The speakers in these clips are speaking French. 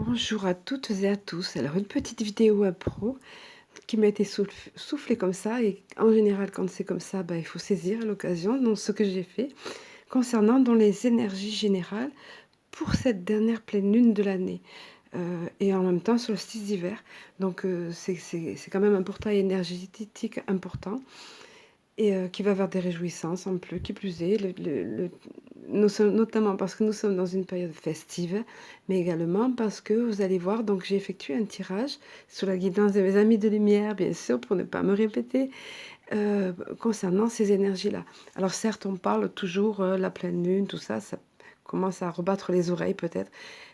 Bonjour à toutes et à tous. Alors une petite vidéo à pro qui m'a été soufflée comme ça et en général quand c'est comme ça, bah, il faut saisir l'occasion. Donc ce que j'ai fait concernant dans les énergies générales pour cette dernière pleine lune de l'année et en même temps solstice d'hiver. Donc c'est quand même un portail énergétique important et qui va vers des réjouissances en plus, qui plus est, nous sommes notamment parce que nous sommes dans une période festive, mais également parce que vous allez voir, donc j'ai effectué un tirage sous la guidance de mes amis de lumière, bien sûr, pour ne pas me répéter, concernant ces énergies-là. Alors certes, on parle toujours, la pleine lune, tout ça, ça commence à rebattre les oreilles peut-être,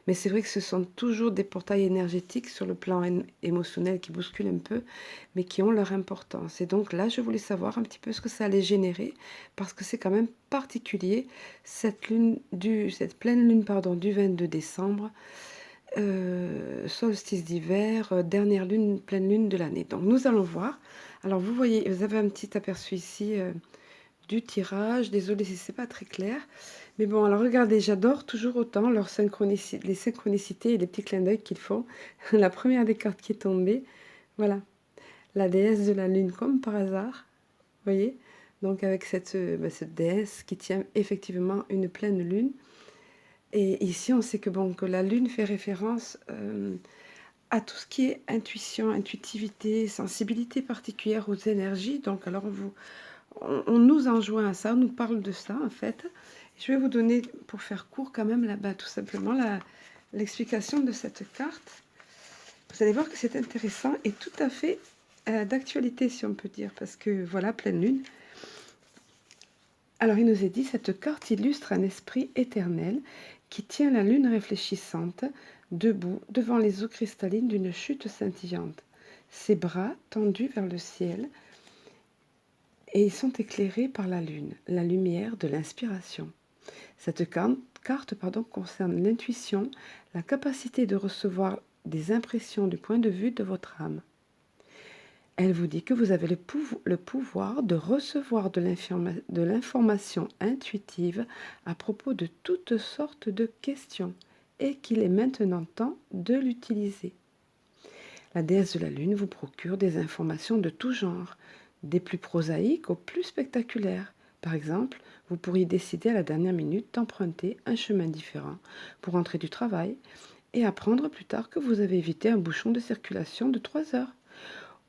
mais c'est vrai que ce sont toujours des portails énergétiques sur le plan émotionnel qui bousculent un peu, mais qui ont leur importance. Et donc là, je voulais savoir un petit peu ce que ça allait générer, parce que c'est quand même particulier, cette pleine lune, pardon, du 22 décembre, solstice d'hiver, dernière lune, pleine lune de l'année. Donc nous allons voir. Alors vous voyez, vous avez un petit aperçu ici du tirage. Désolée si c'est pas très clair. Mais bon, alors regardez, j'adore toujours autant les synchronicités et les petits clins d'œil qu'ils font. La première des cartes qui est tombée, voilà, la déesse de la lune, comme par hasard, vous voyez. Donc avec cette déesse qui tient effectivement une pleine lune. Et ici, on sait que, bon, que la lune fait référence à tout ce qui est intuition, intuitivité, sensibilité particulière aux énergies. Donc alors on nous enjoint à ça, on nous parle de ça en fait. Je vais vous donner, pour faire court quand même, là-bas, tout simplement l'explication de cette carte. Vous allez voir que c'est intéressant et tout à fait d'actualité, si on peut dire, parce que voilà, pleine lune. Alors il nous est dit, cette carte illustre un esprit éternel qui tient la lune réfléchissante, debout devant les eaux cristallines d'une chute scintillante. Ses bras tendus vers le ciel, et ils sont éclairés par la lune, la lumière de l'inspiration. Cette carte concerne l'intuition, la capacité de recevoir des impressions du point de vue de votre âme. Elle vous dit que vous avez le pouvoir de recevoir de l'information intuitive à propos de toutes sortes de questions et qu'il est maintenant temps de l'utiliser. La déesse de la lune vous procure des informations de tout genre, des plus prosaïques aux plus spectaculaires. Par exemple, vous pourriez décider à la dernière minute d'emprunter un chemin différent pour rentrer du travail et apprendre plus tard que vous avez évité un bouchon de circulation de 3 heures.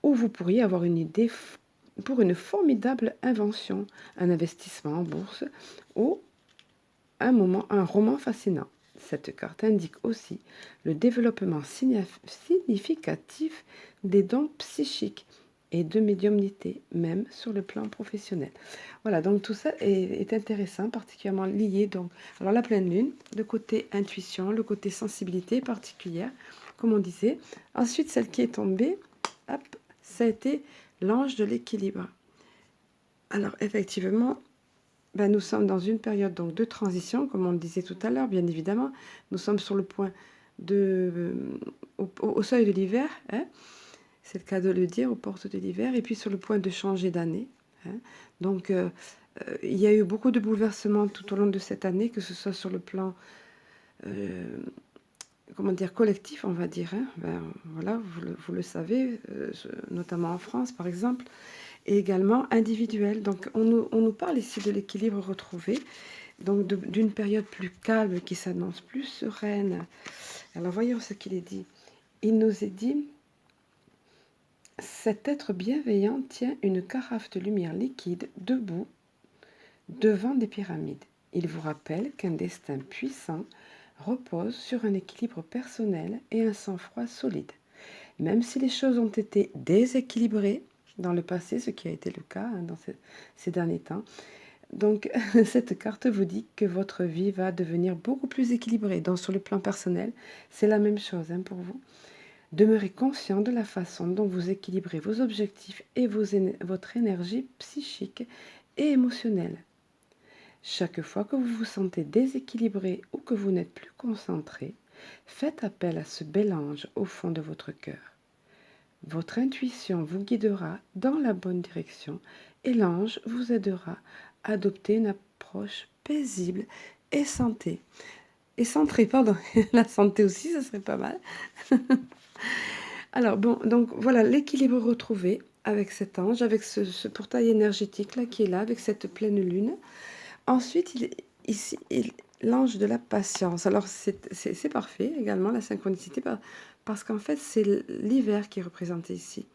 Ou vous pourriez avoir une idée pour une formidable invention, un investissement en bourse ou un roman fascinant. Cette carte indique aussi le développement significatif des dons psychiques et de médiumnité, même sur le plan professionnel. Voilà, donc tout ça est intéressant, particulièrement lié. Donc, alors la pleine lune, le côté intuition, le côté sensibilité particulière, comme on disait. Ensuite, celle qui est tombée, hop, ça a été l'ange de l'équilibre. Alors effectivement, ben, nous sommes dans une période donc, de transition, comme on le disait tout à l'heure, bien évidemment. Nous sommes sur le point au seuil de l'hiver, hein, c'est le cas de le dire, aux portes de l'hiver, et puis sur le point de changer d'année. Hein. Donc, il y a eu beaucoup de bouleversements tout au long de cette année, que ce soit sur le plan, comment dire, collectif, on va dire. Hein. Ben, voilà, vous le savez, notamment en France, par exemple, et également individuel. Donc, on nous parle ici de l'équilibre retrouvé, donc d'une période plus calme qui s'annonce plus sereine. Alors, voyons ce qu'il est dit. Il nous est dit, cet être bienveillant tient une carafe de lumière liquide debout devant des pyramides. Il vous rappelle qu'un destin puissant repose sur un équilibre personnel et un sang-froid solide. Même si les choses ont été déséquilibrées dans le passé, ce qui a été le cas dans ces derniers temps, donc cette carte vous dit que votre vie va devenir beaucoup plus équilibrée. Donc sur le plan personnel, c'est la même chose pour vous. Demeurez conscient de la façon dont vous équilibrez vos objectifs et votre énergie psychique et émotionnelle. Chaque fois que vous vous sentez déséquilibré ou que vous n'êtes plus concentré, faites appel à ce bel ange au fond de votre cœur. Votre intuition vous guidera dans la bonne direction et l'ange vous aidera à adopter une approche paisible et santé. et centré, pardon. La santé aussi, ça serait pas mal. Alors bon, donc voilà l'équilibre retrouvé avec cet ange, avec ce portail énergétique là qui est là, avec cette pleine lune. Ensuite, ici, l'ange de la patience. Alors c'est parfait également la synchronicité parce qu'en fait c'est l'hiver qui est représenté ici,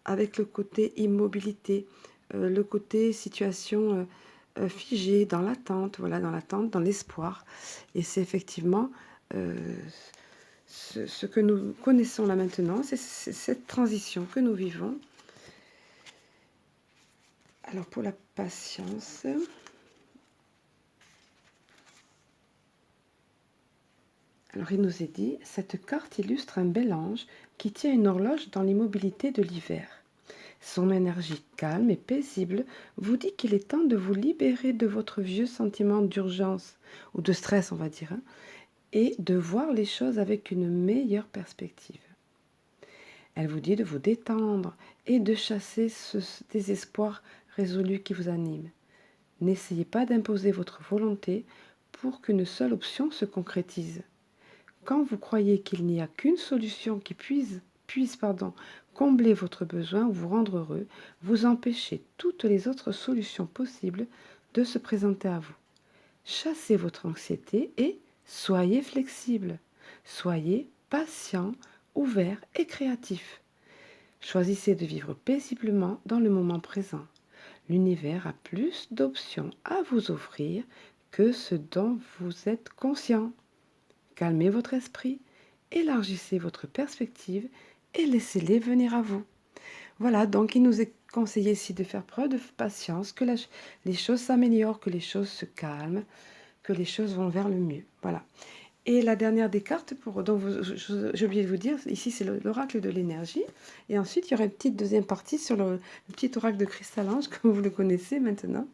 avec le côté immobilité, le côté situation figée dans l'attente, voilà, dans l'attente, dans l'espoir. Et c'est effectivement ce que nous connaissons là maintenant, c'est cette transition que nous vivons. Alors pour la patience, alors il nous est dit, cette carte illustre un bel ange qui tient une horloge dans l'immobilité de l'hiver. Son énergie calme et paisible vous dit qu'il est temps de vous libérer de votre vieux sentiment d'urgence, ou de stress on va dire, hein, et de voir les choses avec une meilleure perspective. Elle vous dit de vous détendre et de chasser ce désespoir résolu qui vous anime. N'essayez pas d'imposer votre volonté pour qu'une seule option se concrétise. Quand vous croyez qu'il n'y a qu'une solution qui puisse combler votre besoin ou vous rendre heureux, vous empêchez toutes les autres solutions possibles de se présenter à vous. Chassez votre anxiété et soyez flexible. Soyez patient, ouvert et créatif. Choisissez de vivre paisiblement dans le moment présent. L'univers a plus d'options à vous offrir que ce dont vous êtes conscient. Calmez votre esprit, élargissez votre perspective et laissez-les venir à vous. Voilà, donc il nous est conseillé ici de faire preuve de patience, que les choses s'améliorent, que les choses se calment, que les choses vont vers le mieux. Voilà. Et la dernière des cartes, dont j'ai oublié de vous dire, ici c'est l'oracle de l'énergie. Et ensuite, il y aura une petite deuxième partie sur le petit oracle de cristal ange, comme vous le connaissez maintenant.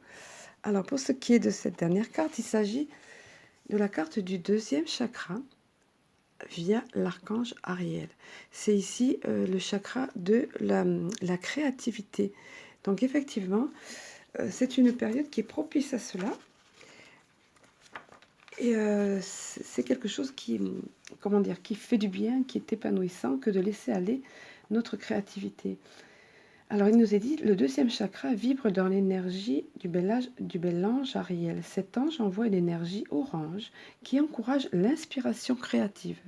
Alors, pour ce qui est de cette dernière carte, il s'agit de la carte du deuxième chakra via l'archange Ariel. C'est ici le chakra de la créativité. Donc, effectivement, c'est une période qui est propice à cela. Et c'est quelque chose qui, comment dire, qui fait du bien, qui est épanouissant, que de laisser aller notre créativité. Alors, il nous est dit, le deuxième chakra vibre dans l'énergie du bel ange Ariel. Cet ange envoie une énergie orange qui encourage l'inspiration créative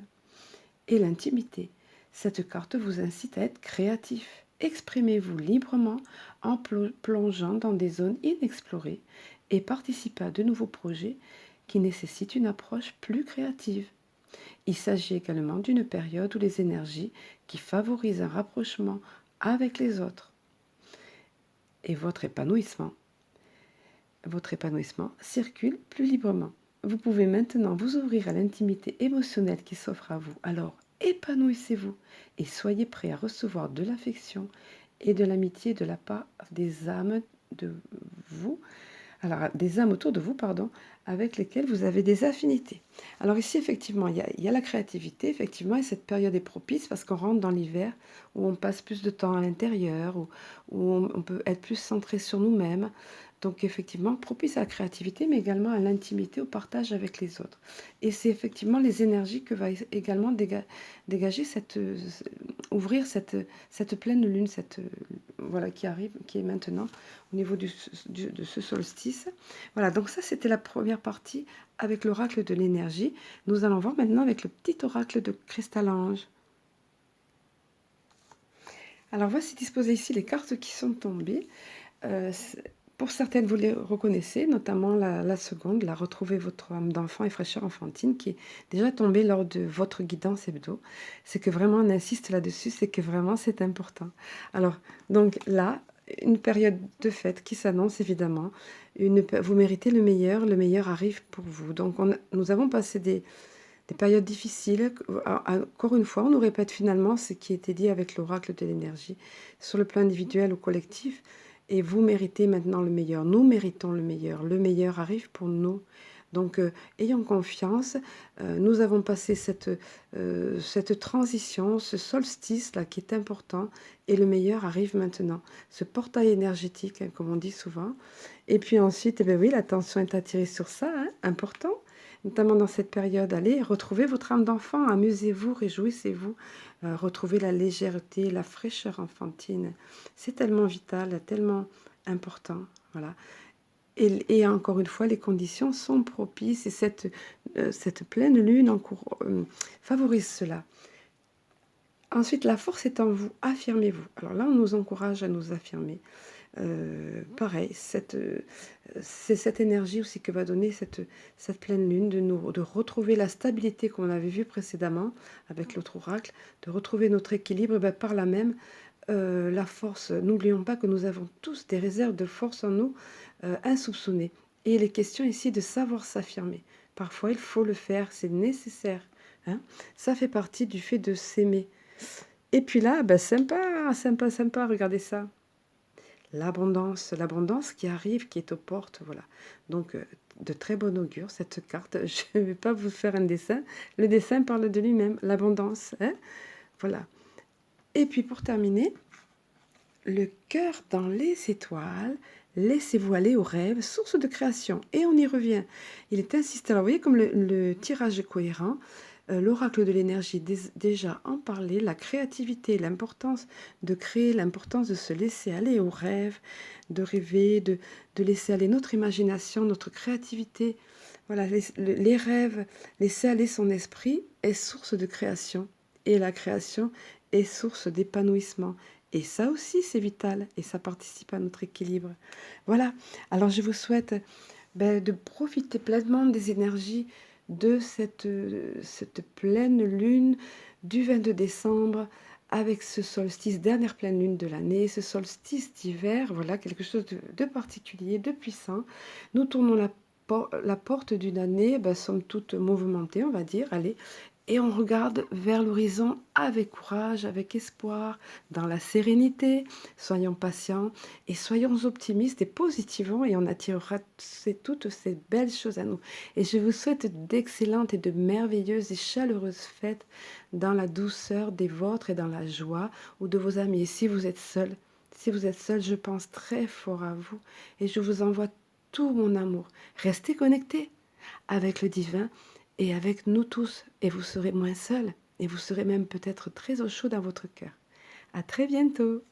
et l'intimité. Cette carte vous incite à être créatif. Exprimez-vous librement en plongeant dans des zones inexplorées et participez à de nouveaux projets qui nécessitent une approche plus créative. Il s'agit également d'une période où les énergies qui favorisent un rapprochement avec les autres et votre épanouissement circule plus librement. Vous pouvez maintenant vous ouvrir à l'intimité émotionnelle qui s'offre à vous. Alors, épanouissez-vous et soyez prêt à recevoir de l'affection et de l'amitié de la part des âmes des âmes autour de vous, avec lesquelles vous avez des affinités. Alors ici, effectivement, il y a la créativité, effectivement, et cette période est propice parce qu'on rentre dans l'hiver où on passe plus de temps à l'intérieur, où on peut être plus centré sur nous-mêmes. Donc effectivement, propice à la créativité, mais également à l'intimité, au partage avec les autres. Et c'est effectivement les énergies que va également dégager ouvrir cette pleine lune, voilà, qui arrive, qui est maintenant au niveau de ce solstice. Voilà, donc ça c'était la première partie avec l'oracle de l'énergie. Nous allons voir maintenant avec le petit oracle de cristal ange. Alors voici disposées ici les cartes qui sont tombées. Pour certaines, vous les reconnaissez, notamment la seconde, la retrouver votre âme d'enfant et fraîcheur enfantine, qui est déjà tombée lors de votre guidance hebdo. C'est que vraiment, on insiste là-dessus, c'est que vraiment, c'est important. Alors, donc là, une période de fête qui s'annonce évidemment. Vous méritez le meilleur arrive pour vous. Donc, nous avons passé des périodes difficiles. Encore une fois, on nous répète finalement ce qui était dit avec l'oracle de l'énergie, sur le plan individuel ou collectif. Et vous méritez maintenant le meilleur. Nous méritons le meilleur. Le meilleur arrive pour nous. Donc, ayons confiance. Nous avons passé cette transition, ce solstice-là qui est important. Et le meilleur arrive maintenant. Ce portail énergétique, hein, comme on dit souvent. Et puis ensuite, eh bien oui, l'attention est attirée sur ça, hein, important. notamment dans cette période. Allez, retrouvez votre âme d'enfant, amusez-vous, réjouissez-vous, retrouvez la légèreté, la fraîcheur enfantine. C'est tellement vital, tellement important. Voilà. Et encore une fois, les conditions sont propices et cette pleine lune favorise cela. Ensuite, la force est en vous, affirmez-vous. Alors là, on nous encourage à nous affirmer. Pareil, c'est cette énergie aussi que va donner cette pleine lune, de retrouver la stabilité qu'on avait vue précédemment avec l'autre oracle, de retrouver notre équilibre, ben, par là même, la force. N'oublions pas que nous avons tous des réserves de force en nous insoupçonnées. Et il est question ici de savoir s'affirmer. Parfois, il faut le faire, c'est nécessaire. Hein. Ça fait partie du fait de s'aimer. Et puis là, ben, sympa, sympa, sympa, regardez ça. L'abondance qui arrive, qui est aux portes, voilà. Donc, de très bon augure, cette carte. Je ne vais pas vous faire un dessin. Le dessin parle de lui-même, l'abondance. Hein, voilà. Et puis, pour terminer, le cœur dans les étoiles, laissez-vous aller aux rêves, source de création. Et on y revient. Il est insisté. Alors, vous voyez comme le tirage est cohérent. L'oracle de l'énergie déjà en parlait, la créativité, l'importance de créer, l'importance de se laisser aller aux rêves, de rêver, de laisser aller notre imagination, notre créativité. Voilà, les rêves, laisser aller son esprit est source de création. Et la création est source d'épanouissement. Et ça aussi, c'est vital et ça participe à notre équilibre. Voilà, alors je vous souhaite de profiter pleinement des énergies de cette pleine lune du 22 décembre avec ce solstice, dernière pleine lune de l'année, ce solstice d'hiver, voilà quelque chose de particulier, de puissant. Nous tournons la porte d'une année, somme toute mouvementée, on va dire, allez, et on regarde vers l'horizon avec courage, avec espoir, dans la sérénité. Soyons patients et soyons optimistes et positivons et on attirera toutes ces belles choses à nous. Et je vous souhaite d'excellentes et de merveilleuses et chaleureuses fêtes dans la douceur des vôtres et dans la joie ou de vos amis. Et si vous êtes seul, je pense très fort à vous et je vous envoie tout mon amour. Restez connectés avec le divin et avec nous tous, et vous serez moins seul, et vous serez même peut-être très au chaud dans votre cœur. À très bientôt!